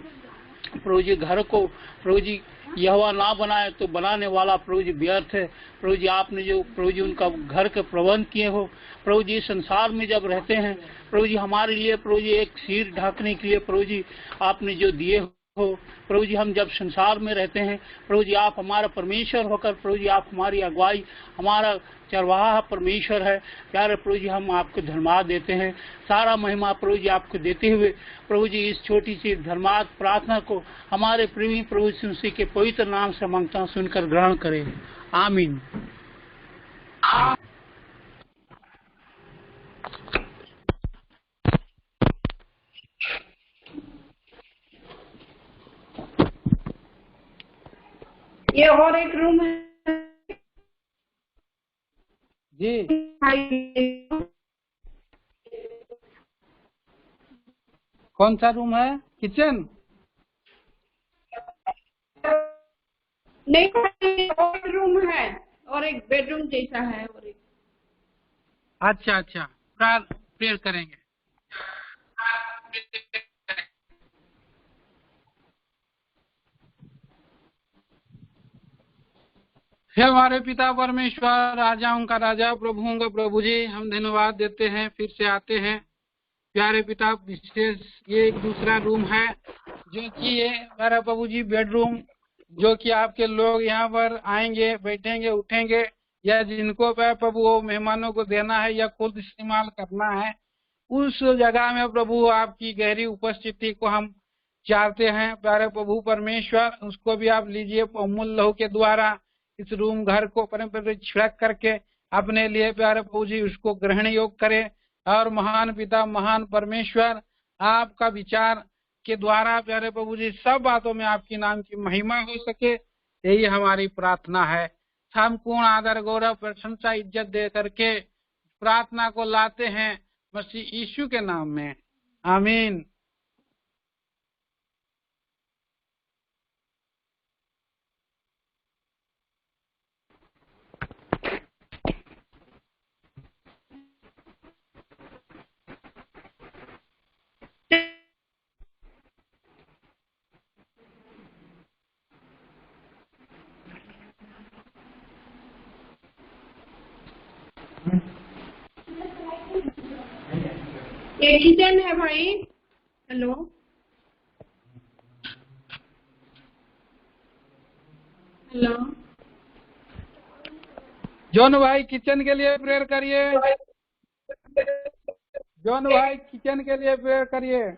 प्रभु जी घर को प्रभु जी यहोवा ना बनाए तो बनाने वाला प्रभु जी व्यर्थ है। प्रभु जी आपने जो प्रभु जी उनका घर के प्रबंध किए हो प्रभु जी संसार में जब रहते हैं प्रभु जी हमारे लिए प्रभु जी एक सिर ढकने के लिए प्रभु जी आपने जो दिए हो प्रभु जी, हम जब संसार में रहते हैं प्रभु जी आप हमारा परमेश्वर होकर प्रभु जी आप हमारी अगुवाई हमारा चरवाहा परमेश्वर है। प्यारे प्रभु जी हम आपको धन्यवाद देते हैं, सारा महिमा प्रभु जी आपको देते हुए प्रभु जी इस छोटी सी धन्यवाद प्रार्थना को हमारे प्रेमी प्रभु यीशु मसीह के पवित्र नाम से मांगता हूं, सुनकर ग्रहण करें। आमीन। ये और एक रूम है जी, कौन सा रूम है? किचन? नहीं, और रूम है और एक बेडरूम जैसा है और एक। अच्छा अच्छा, प्रेयर करेंगे। हे हमारे पिता परमेश्वर, राजाओं का राजा, प्रभुओं का प्रभु जी, हम धन्यवाद देते हैं, फिर से आते हैं प्यारे पिता। विशेष ये एक दूसरा रूम है जो कि ये मेरा प्रभु जी बेडरूम, जो कि आपके लोग यहाँ पर आएंगे, बैठेंगे, उठेंगे, या जिनको प्रभु वो मेहमानों को देना है या खुद इस्तेमाल करना है, उस जगह में प्रभु आपकी गहरी उपस्थिति को हम चाहते हैं। प्यारे प्रभु परमेश्वर, उसको भी आप लीजिए अमूल्य लहू के द्वारा इस रूम घर को परम छिड़क करके अपने लिए प्यारे प्रभु जी उसको ग्रहण योग करे। और महान पिता, महान परमेश्वर, आपका विचार के द्वारा प्यारे प्रभु जी सब बातों में आपकी नाम की महिमा हो सके, यही हमारी प्रार्थना है। हम पूर्ण आदर, गौरव, प्रशंसा, इज्जत दे करके प्रार्थना को लाते हैं मसीह यीशु के नाम में, आमीन। ये किचन है भाई। हेलो, हेलो, जॉन भाई किचन के लिए प्रेयर करिए। जॉन भाई किचन के लिए प्रेयर करिए।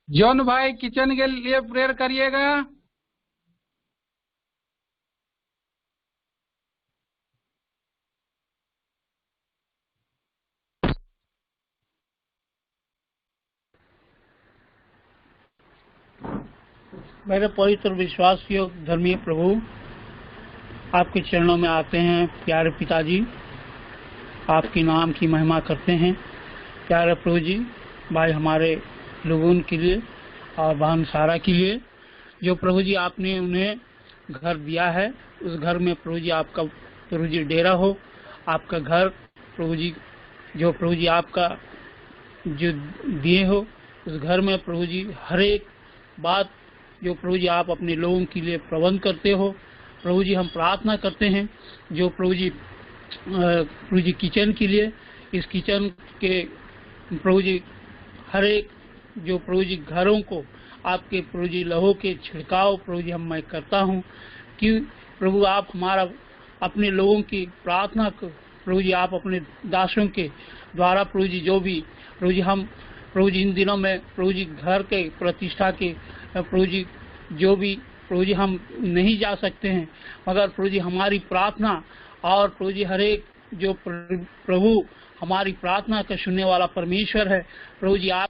जॉन भाई किचन के लिए प्रेयर करिएगा। मेरे पवित्र विश्वास योग्य धर्मीय प्रभु, आपके चरणों में आते हैं प्यारे पिताजी, आपके नाम की महिमा करते हैं। प्यारे प्रभु जी, भाई हमारे लोगों के लिए और बहन सारा के लिए, जो प्रभु जी आपने उन्हें घर दिया है, उस घर में प्रभु जी आपका प्रभु जी डेरा हो। आपका घर प्रभु जी, जो प्रभु जी आपका जो दिए हो, उस घर में प्रभु जी हर एक बात जो प्रभु जी आप अपने लोगों के लिए प्रबंध करते हो। प्रभु जी हम प्रार्थना करते हैं जो प्रभु जी किचन के लिए, इस किचन के प्रभु जी हर एक जो प्रभु जी घरों को आपके प्रभु जी लहू के छिड़काव प्रभु जी मैं करता हूँ कि प्रभु आप हमारा अपने लोगों की प्रार्थना को प्रभु जी आप अपने दासों के द्वारा प्रभु जी जो भी प्रभु जी हम प्रभु जी इन दिनों में प्रभु जी घर के प्रतिष्ठा के प्रभु जी जो भी प्रभु जी हम नहीं जा सकते हैं, मगर प्रभु जी हमारी प्रार्थना और प्रभु जी हर एक जो प्रभु हमारी प्रार्थना का सुनने वाला परमेश्वर है प्रभु जी आप